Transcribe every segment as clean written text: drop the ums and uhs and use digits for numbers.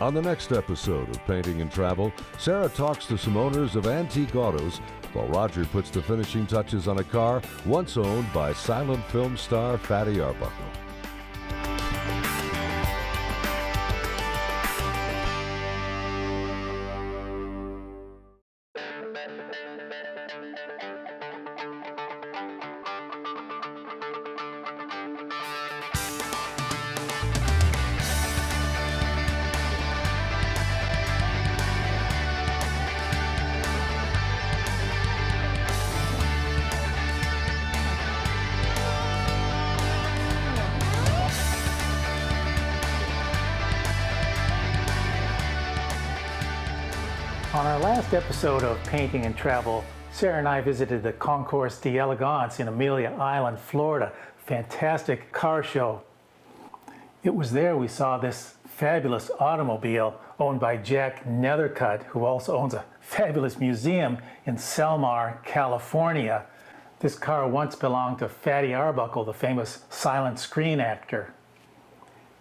On the next episode of Painting and Travel, Sarah talks to some owners of antique autos, while Roger puts the finishing touches on a car once owned by silent film star Fatty Arbuckle. On our last episode of Painting and Travel, Sarah and I visited the Concours d'Elegance in Amelia Island, Florida. Fantastic car show. It was there we saw this fabulous automobile owned by Jack Nethercutt, who also owns a fabulous museum in Selmar, California. This car once belonged to Fatty Arbuckle, the famous silent screen actor.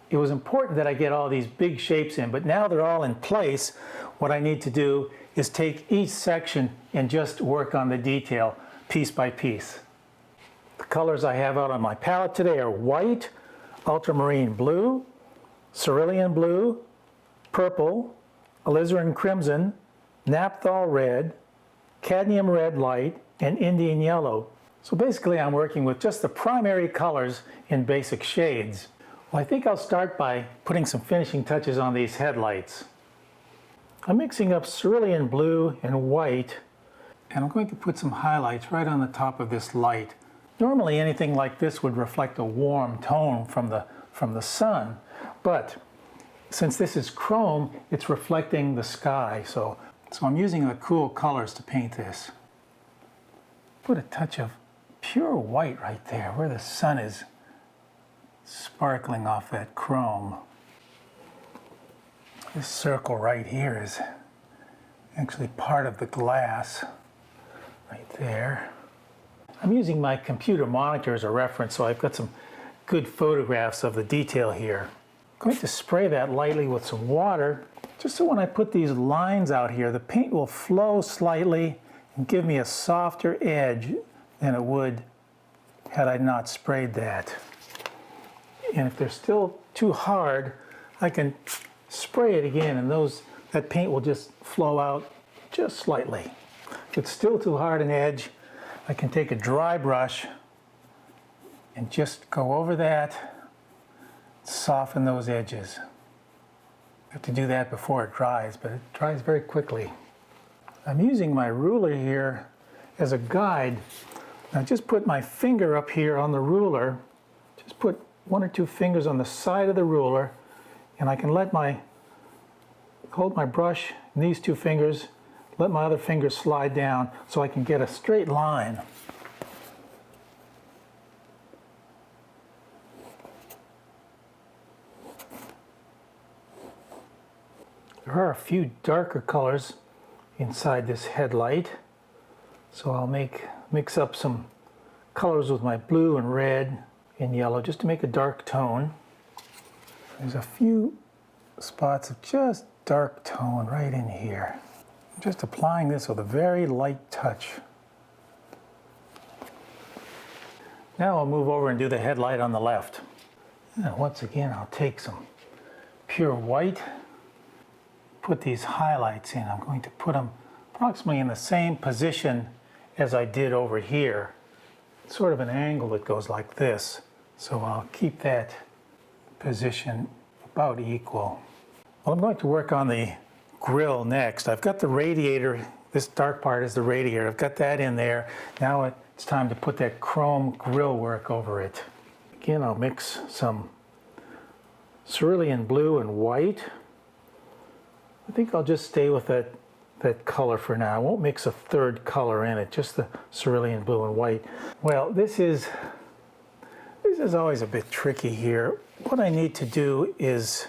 It was important that I get all these big shapes in, but now they're all in place, what I need to do is take each section and just work on the detail piece by piece. The colors I have out on my palette today are white, ultramarine blue, cerulean blue, purple, alizarin crimson, naphthol red, cadmium red light, and Indian yellow. So basically I'm working with just the primary colors in basic shades. Well, I think I'll start by putting some finishing touches on these headlights. I'm mixing up cerulean blue and white, and I'm going to put some highlights right on the top of this light. Normally anything like this would reflect a warm tone from the sun, but since this is chrome, it's reflecting the sky, so I'm using the cool colors to paint this. Put a touch of pure white right there where the sun is sparkling off that chrome. This circle right here is actually part of the glass right there. I'm using my computer monitor as a reference, so I've got some good photographs of the detail here. I'm going to spray that lightly with some water, just so when I put these lines out here, the paint will flow slightly and give me a softer edge than it would had I not sprayed that. And if they're still too hard, I can spray it again and that paint will just flow out just slightly. If it's still too hard an edge, I can take a dry brush and just go over that, soften those edges. I have to do that before it dries, but it dries very quickly. I'm using my ruler here as a guide. Now just put my finger up here on the ruler, just put one or two fingers on the side of the ruler, and I can hold my brush in these two fingers, let my other fingers slide down so I can get a straight line. There are a few darker colors inside this headlight, so I'll mix up some colors with my blue and red and yellow just to make a dark tone. There's a few spots of just dark tone right in here. I'm just applying this with a very light touch. Now I'll move over and do the headlight on the left. And once again, I'll take some pure white, put these highlights in. I'm going to put them approximately in the same position as I did over here. It's sort of an angle that goes like this. So I'll keep that position about equal. Well, I'm going to work on the grill next. I've got the radiator, this dark part is the radiator. I've got that in there. Now it's time to put that chrome grill work over it. Again, I'll mix some cerulean blue and white. I think I'll just stay with that color for now. I won't mix a third color in it, just the cerulean blue and white. Well, this is always a bit tricky here. What I need to do is,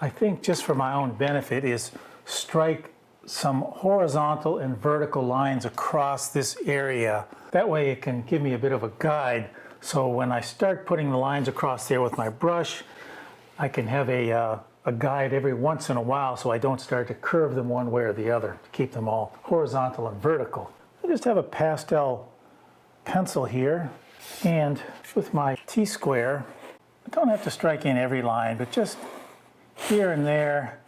I think just for my own benefit, is strike some horizontal and vertical lines across this area. That way it can give me a bit of a guide. So when I start putting the lines across there with my brush, I can have a a guide every once in a while so I don't start to curve them one way or the other, to keep them all horizontal and vertical. I just have a pastel pencil here, and with my T-square, I don't have to strike in every line, but just here and there,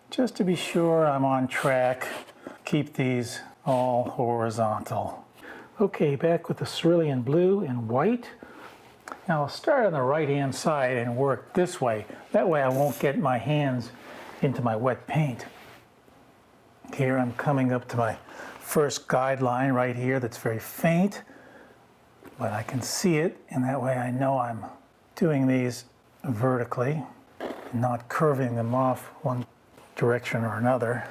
just to be sure I'm on track. Keep these all horizontal. Okay, back with the cerulean blue and white. Now I'll start on the right-hand side and work this way. That way I won't get my hands into my wet paint. Here I'm coming up to my first guideline right here that's very faint, but I can see it, and that way I know I'm doing these vertically, not curving them off one direction or another.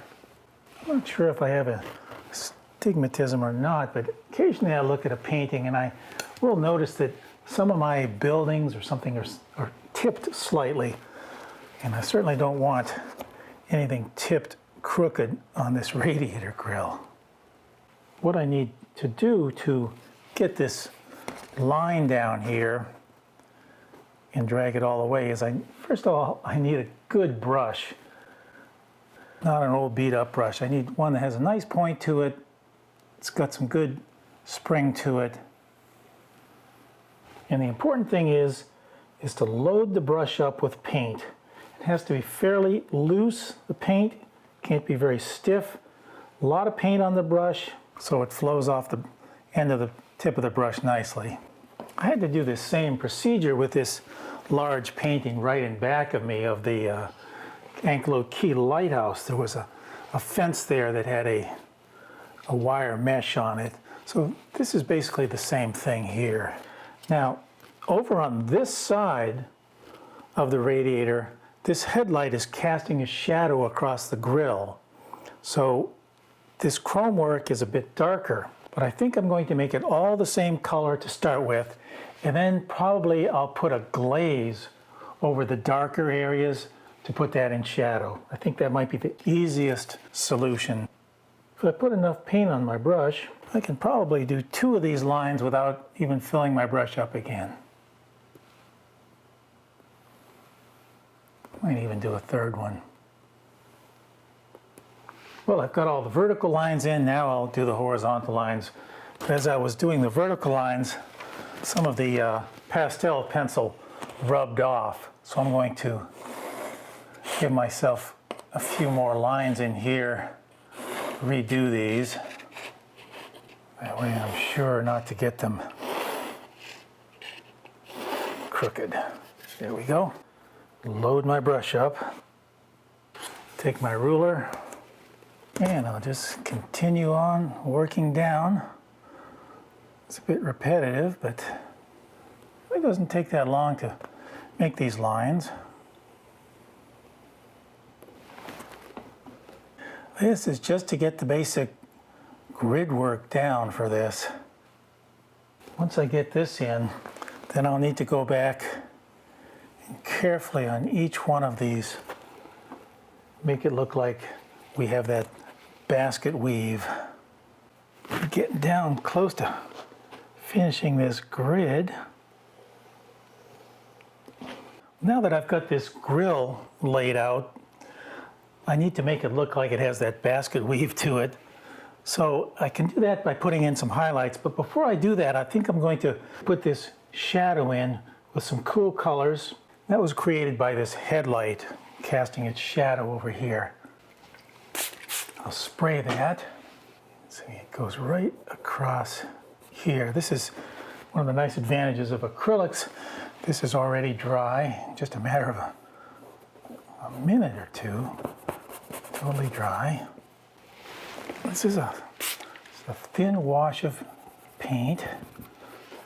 I'm not sure if I have a astigmatism or not, but occasionally I look at a painting and I will notice that some of my buildings or something are tipped slightly, and I certainly don't want anything tipped crooked on this radiator grill. What I need to do to get this line down here and drag it all the way is first of all, I need a good brush, not an old beat up brush. I need one that has a nice point to it. It's got some good spring to it. And the important thing is to load the brush up with paint. It has to be fairly loose, the paint. Can't be very stiff. A lot of paint on the brush so it flows off the end of the tip of the brush nicely. I had to do this same procedure with this large painting right in back of me of the Anklo Key Lighthouse. There was a fence there that had a wire mesh on it. So this is basically the same thing here. Now, over on this side of the radiator, this headlight is casting a shadow across the grill. So this chrome work is a bit darker, but I think I'm going to make it all the same color to start with, and then probably I'll put a glaze over the darker areas to put that in shadow. I think that might be the easiest solution. If I put enough paint on my brush, I can probably do 2 of these lines without even filling my brush up again. Might even do a 3rd one. Well, I've got all the vertical lines in, now I'll do the horizontal lines. As I was doing the vertical lines, some of the pastel pencil rubbed off, so I'm going to give myself a few more lines in here, redo these. That way I'm sure not to get them crooked. There we go. Load my brush up, take my ruler, and I'll just continue on working down. It's a bit repetitive, but it doesn't take that long to make these lines. This is just to get the basic grid work down for this. Once I get this in, then I'll need to go back and carefully on each one of these make it look like we have that basket weave. Getting down close to finishing this grid. Now that I've got this grill laid out, I need to make it look like it has that basket weave to it. So I can do that by putting in some highlights, but before I do that, I think I'm going to put this shadow in with some cool colors. That was created by this headlight casting its shadow over here. I'll spray that. See, it goes right across here. This is one of the nice advantages of acrylics. This is already dry, just a matter of a minute or 2. Totally dry. This is a thin wash of paint,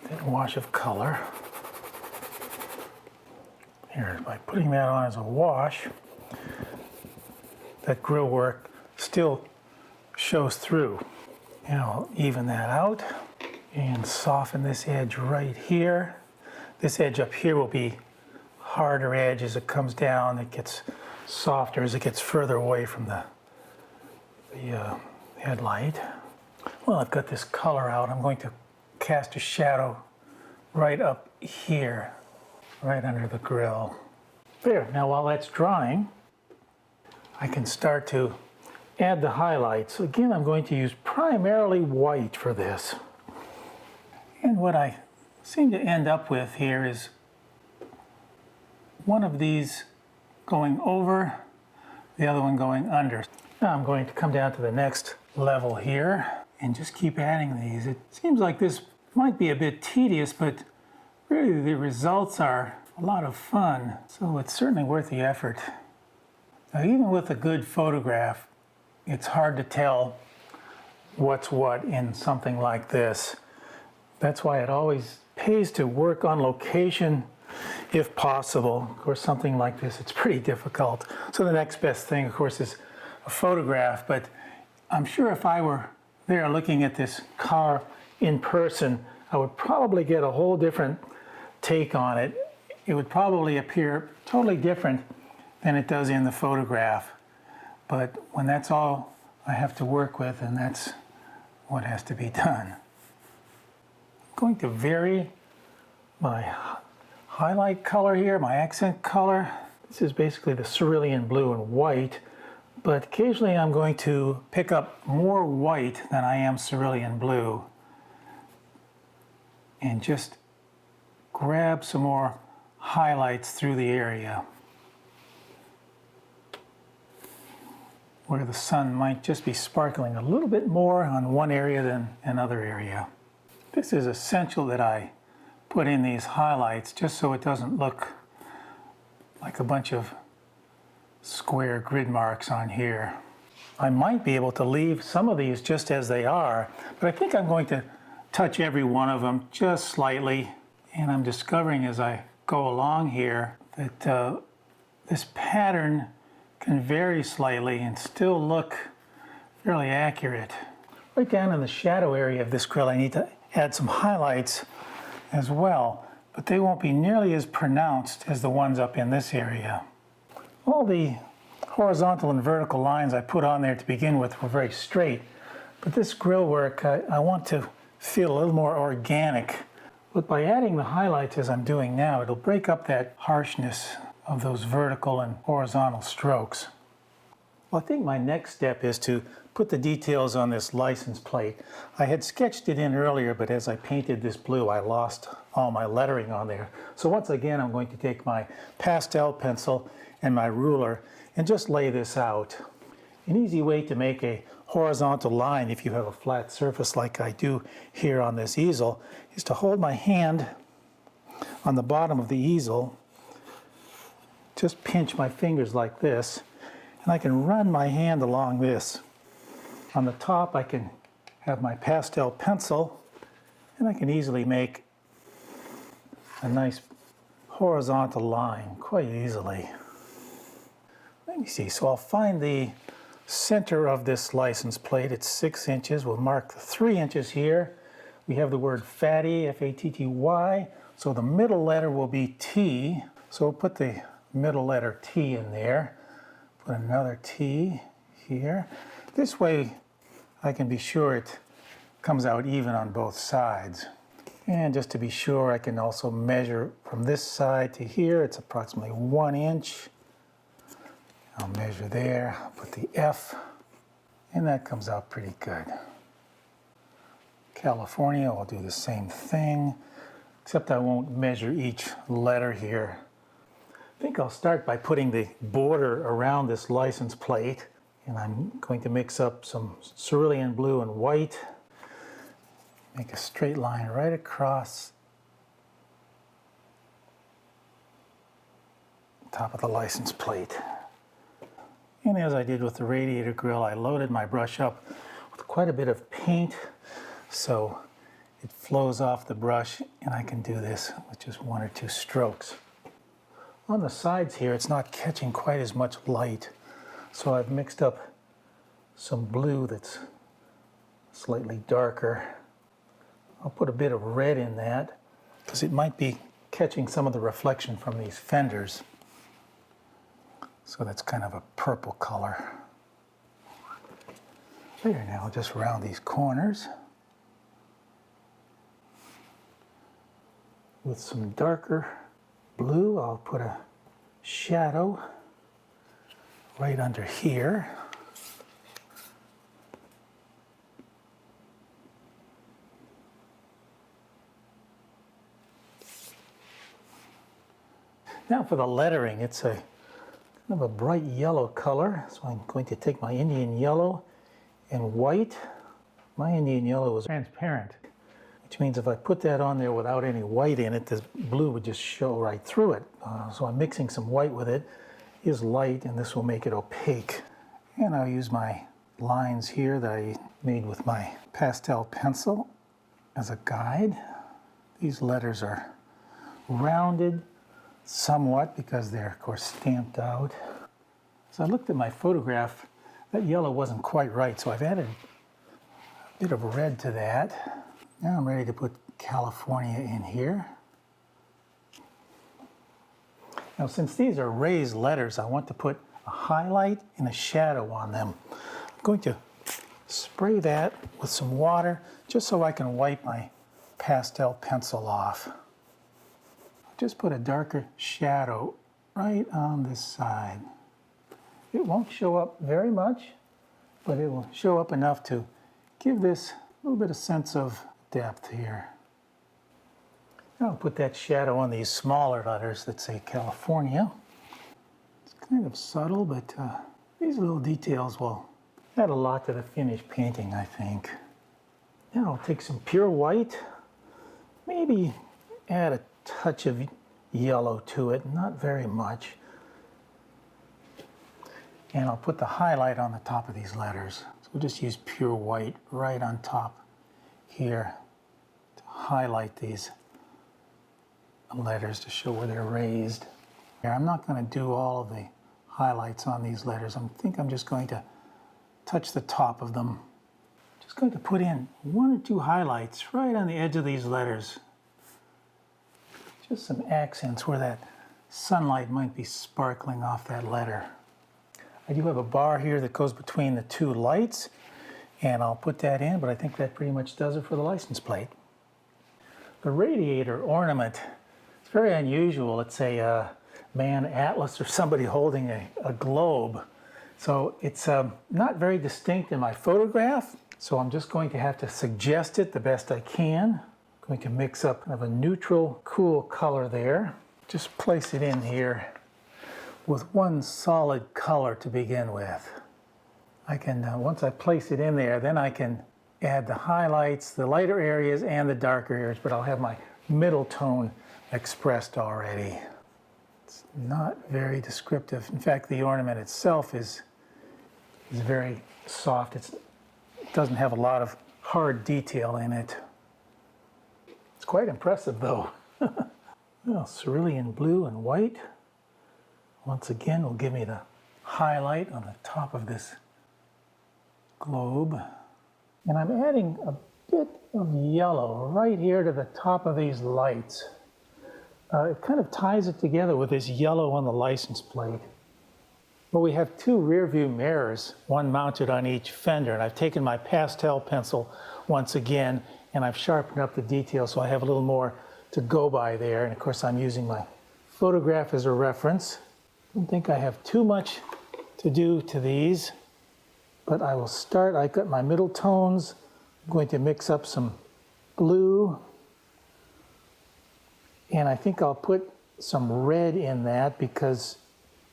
thin wash of color. Here, by putting that on as a wash, that grill work still shows through. And I'll even that out and soften this edge right here. This edge up here will be harder edge as it comes down. It gets softer as it gets further away from the headlight. Well, I've got this color out. I'm going to cast a shadow right up here, right under the grill. There, now while that's drying, I can start to add the highlights. Again, I'm going to use primarily white for this. And what I seem to end up with here is one of these going over, the other one going under. Now I'm going to come down to the next level here and just keep adding these. It seems like this might be a bit tedious, but really the results are a lot of fun, so it's certainly worth the effort. Now, even with a good photograph, it's hard to tell what's what in something like this. That's why it always pays to work on location if possible. Of course, something like this, it's pretty difficult. So the next best thing, of course, is a photograph, but I'm sure if I were there looking at this car in person, I would probably get a whole different take on it. It would probably appear totally different than it does in the photograph. But when that's all I have to work with, and that's what has to be done. I'm going to vary my highlight color here, my accent color. This is basically the cerulean blue and white, but occasionally I'm going to pick up more white than I am cerulean blue and just grab some more highlights through the area where the sun might just be sparkling a little bit more on one area than another area. This is essential that I put in these highlights just so it doesn't look like a bunch of square grid marks on here. I might be able to leave some of these just as they are, but I think I'm going to touch every one of them just slightly. And I'm discovering as I go along here that this pattern can vary slightly and still look fairly accurate. Right down in the shadow area of this grill, I need to add some highlights as well, but they won't be nearly as pronounced as the ones up in this area. All the horizontal and vertical lines I put on there to begin with were very straight, but this grill work I want to feel a little more organic. But by adding the highlights as I'm doing now, it'll break up that harshness of those vertical and horizontal strokes. Well, I think my next step is to put the details on this license plate. I had sketched it in earlier, but as I painted this blue, I lost all my lettering on there. So once again, I'm going to take my pastel pencil and my ruler and just lay this out. An easy way to make a horizontal line, if you have a flat surface like I do here on this easel, is to hold my hand on the bottom of the easel, just pinch my fingers like this, and I can run my hand along this. On the top, I can have my pastel pencil, and I can easily make a nice horizontal line quite easily. Let me see, so I'll find the center of this license plate. It's 6 inches. We'll mark the 3 inches here. We have the word fatty, F-A-T-T-Y, so the middle letter will be T. So we'll put the middle letter T in there. Put another T here. This way I can be sure it comes out even on both sides. And just to be sure, I can also measure from this side to here. It's approximately 1 inch. I'll measure there, put the F, and that comes out pretty good. California, I'll do the same thing, except I won't measure each letter here. I think I'll start by putting the border around this license plate, and I'm going to mix up some cerulean blue and white, make a straight line right across the top of the license plate. And as I did with the radiator grill, I loaded my brush up with quite a bit of paint, so it flows off the brush, and I can do this with just 1 or 2 strokes. On the sides here, it's not catching quite as much light, so I've mixed up some blue that's slightly darker. I'll put a bit of red in that, because it might be catching some of the reflection from these fenders. So that's kind of a purple color. There, now I'll just round these corners with some darker blue. I'll put a shadow right under here. Now for the lettering, it's a kind of a bright yellow color, so I'm going to take my Indian yellow and white. My Indian yellow is transparent, which means if I put that on there without any white in it, this blue would just show right through it. So I'm mixing some white with it. Is light, and this will make it opaque. And I'll use my lines here that I made with my pastel pencil as a guide. These letters are rounded somewhat because they're, of course, stamped out. So I looked at my photograph. That yellow wasn't quite right, so I've added a bit of red to that. Now I'm ready to put California in here. Now, since these are raised letters, I want to put a highlight and a shadow on them. I'm going to spray that with some water just so I can wipe my pastel pencil off. Just put a darker shadow right on this side. It won't show up very much, but it will show up enough to give this a little bit of sense of depth here. Now I'll put that shadow on these smaller letters that say California. It's kind of subtle, but these little details will add a lot to the finished painting, I think. Now I'll take some pure white, maybe add a touch of yellow to it, not very much. And I'll put the highlight on the top of these letters. So we'll just use pure white right on top here to highlight these letters to show where they're raised. I'm not going to do all of the highlights on these letters. I think I'm just going to touch the top of them. Just going to put in one or two highlights right on the edge of these letters. Just some accents where that sunlight might be sparkling off that letter. I do have a bar here that goes between the two lights, and I'll put that in, but I think that pretty much does it for the license plate. The radiator ornament, it's very unusual. It's a man atlas or somebody holding a globe. So it's not very distinct in my photograph, so I'm just going to have to suggest it the best I can. I'm going to mix up kind of a neutral, cool color there. Just place it in here with one solid color to begin with. I can, once I place it in there, then I can add the highlights, the lighter areas and the darker areas, but I'll have my middle tone expressed already. It's not very descriptive. In fact, the ornament itself is very soft. It doesn't have a lot of hard detail in it. It's quite impressive though. Well, cerulean blue and white, once again, will give me the highlight on the top of this globe. And I'm adding a bit of yellow right here to the top of these lights. It kind of ties it together with this yellow on the license plate. Well, we have two rear view mirrors, one mounted on each fender, and I've taken my pastel pencil once again, and I've sharpened up the detail so I have a little more to go by there. And of course, I'm using my photograph as a reference. I don't think I have too much to do to these, but I will start. I've got my middle tones. I'm going to mix up some blue, and I think I'll put some red in that because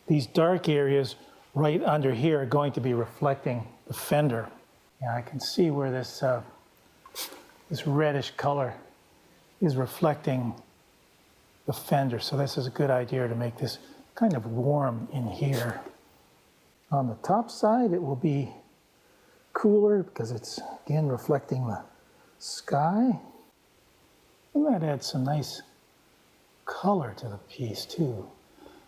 these dark areas right under here are going to be reflecting the fender. Yeah, I can see where this this reddish color is reflecting the fender, so this is a good idea to make this kind of warm in here. On the top side, it will be cooler because it's again reflecting the sky, and that adds some nice color to the piece too,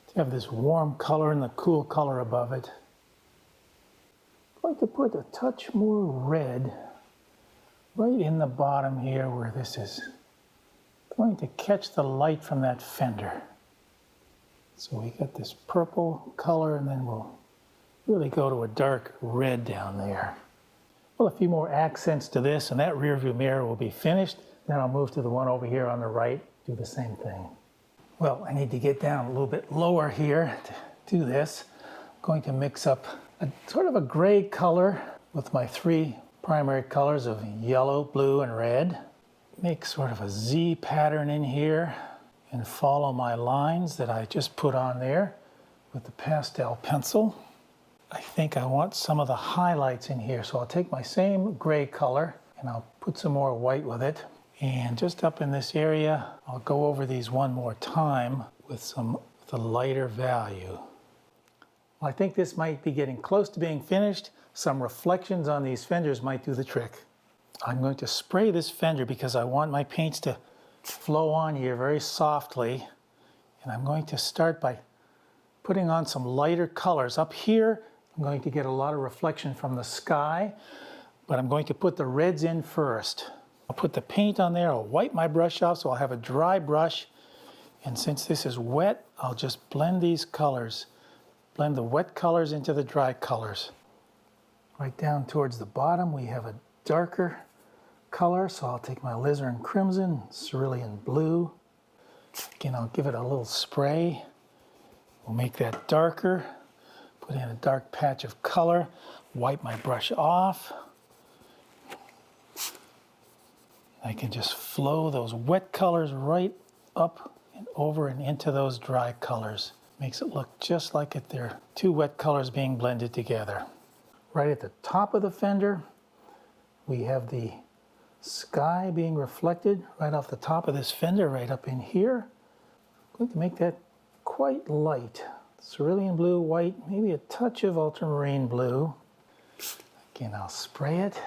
to have this warm color and the cool color above it. I'm going to put a touch more red right in the bottom here where this is going to catch the light from that fender. So we got this purple color, and then we'll really go to a dark red down there. Well, a few more accents to this, and that rear view mirror will be finished. Then I'll move to the one over here on the right, do the same thing. Well, I need to get down a little bit lower here to do this. Going to mix up a sort of a gray color with my three primary colors of yellow, blue, and red. Make sort of a Z pattern in here and follow my lines that I just put on there with the pastel pencil. I think I want some of the highlights in here, so I'll take my same gray color and I'll put some more white with it. And just up in this area, I'll go over these one more time with the lighter value. Well, I think this might be getting close to being finished. Some reflections on these fenders might do the trick. I'm going to spray this fender because I want my paints to flow on here very softly. And I'm going to start by putting on some lighter colors. Up here, I'm going to get a lot of reflection from the sky, but I'm going to put the reds in first. I'll put the paint on there, I'll wipe my brush off so I'll have a dry brush. And since this is wet, I'll just blend these colors. Blend the wet colors into the dry colors. Right down towards the bottom, we have a darker color, so I'll take my alizarin crimson, cerulean blue. Again, I'll give it a little spray. We'll make that darker. Put in a dark patch of color. Wipe my brush off. I can just flow those wet colors right up and over and into those dry colors. Makes it look just like if they're two wet colors being blended together. Right at the top of the fender, we have the sky being reflected right off the top of this fender, right up in here. I'm going to make that quite light. Cerulean blue, white, maybe a touch of ultramarine blue. Again, I'll spray it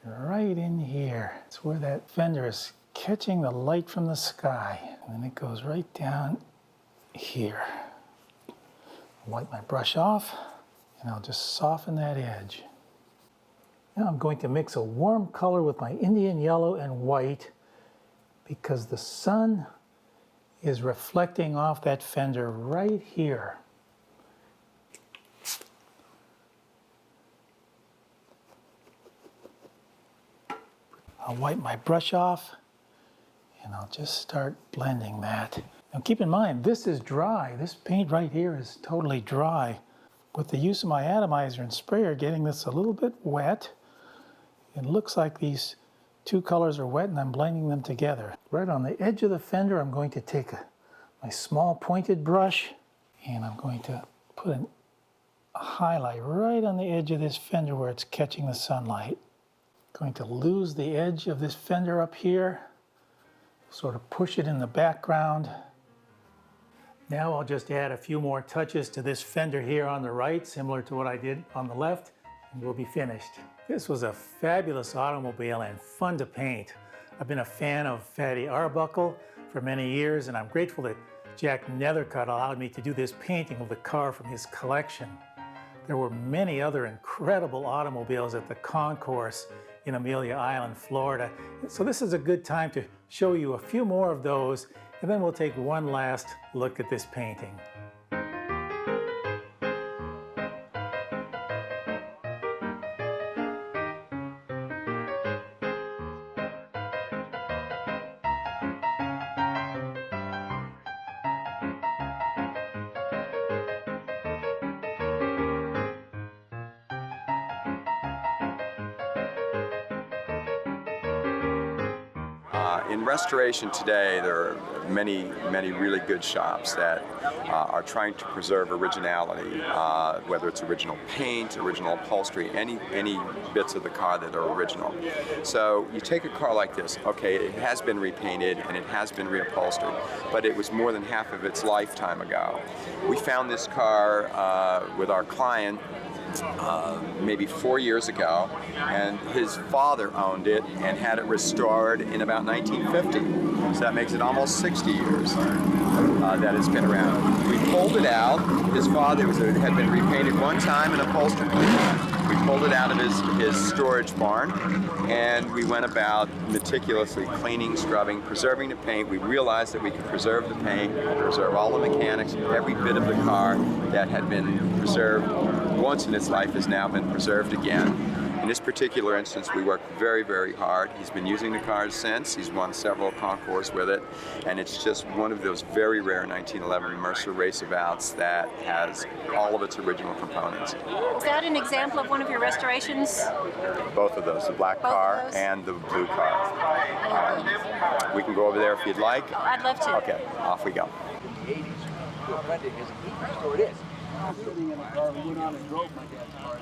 right in here. It's where that fender is catching the light from the sky. And then it goes right down here. Wipe my brush off, and I'll just soften that edge. Now I'm going to mix a warm color with my Indian yellow and white because the sun is reflecting off that fender right here. I'll wipe my brush off and I'll just start blending that. Now keep in mind, this is dry. This paint right here is totally dry. With the use of my atomizer and sprayer, getting this a little bit wet, it looks like these two colors are wet and I'm blending them together. Right on the edge of the fender, I'm going to take my small pointed brush and I'm going to put a highlight right on the edge of this fender where it's catching the sunlight. Going to lose the edge of this fender up here, sort of push it in the background. Now I'll just add a few more touches to this fender here on the right, similar to what I did on the left, and we'll be finished. This was a fabulous automobile and fun to paint. I've been a fan of Fatty Arbuckle for many years, and I'm grateful that Jack Nethercutt allowed me to do this painting of the car from his collection. There were many other incredible automobiles at the concourse in Amelia Island, Florida. So this is a good time to show you a few more of those, and then we'll take one last look at this painting. In restoration today, there are many really good shops that are trying to preserve originality, whether it's original paint, original upholstery, any bits of the car that are original. So you take a car like this, okay, it has been repainted and it has been reupholstered, but it was more than half of its lifetime ago. We found this car with our client maybe 4 years ago, and his father owned it and had it restored in about 1950. So that makes it almost 60 years that it's been around. We pulled it out. His father had been repainted one time and upholstered one time. We pulled it out of his storage barn, and we went about meticulously cleaning, scrubbing, preserving the paint. We realized that we could preserve the paint, preserve all the mechanics, every bit of the car that had been preserved once in its life has now been preserved again. In this particular instance, we worked very, very hard. He's been using the cars since. He's won several concours with it, and it's just one of those very rare 1911 Mercer raceabouts that has all of its original components. Is that an example of one of your restorations? Both of those, the black car and the blue car. We can go over there if you'd like. I'd love to. Okay, off we go. The 80s, to a friend of his, and he restored it. Sitting in a car, we went on and drove my dad's car.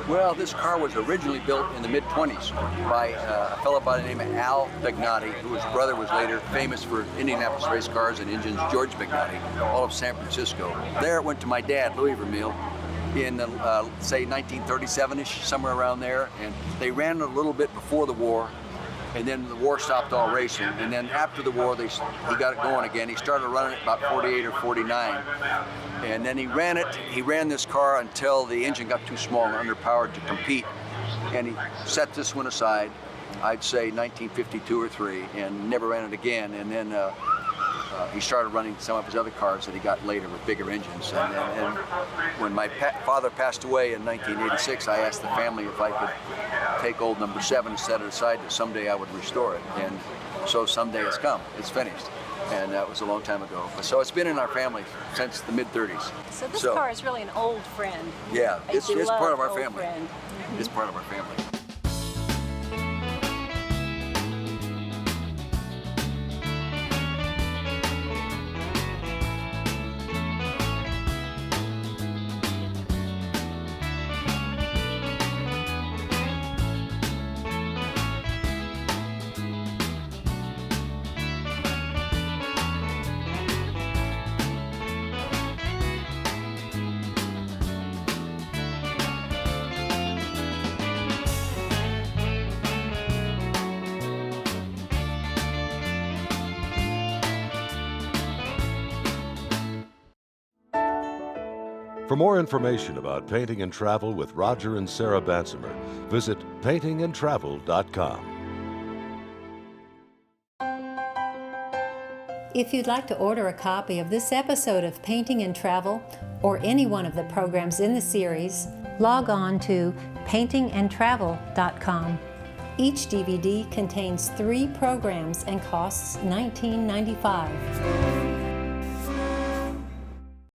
Well, this car was originally built in the mid-20s by a fellow by the name of Al Bagnotti, whose brother was later famous for Indianapolis race cars and engines, George Bagnotti, all of San Francisco. There it went to my dad, Louis Vermeil, in say 1937-ish, somewhere around there, and they ran it a little bit before the war. And then the war stopped all racing. And then after the war, he got it going again. He started running it about 48 or 49. And then he ran this car until the engine got too small and underpowered to compete. And he set this one aside, I'd say 1952 or 3, and never ran it again. And then he started running some of his other cars that he got later with bigger engines. And when my father passed away in 1986, I asked the family if I could take old number 7 and set it aside that someday I would restore it. And so someday it's come. It's finished. And that was a long time ago. So it's been in our family since the mid-30s. So this car is really an old friend. Yeah, it's part of our family. Mm-hmm. It's part of our family. For more information about painting and travel with Roger and Sarah Bansemer, visit paintingandtravel.com. If you'd like to order a copy of this episode of Painting and Travel or any one of the programs in the series, log on to paintingandtravel.com. Each DVD contains 3 programs and costs $19.95.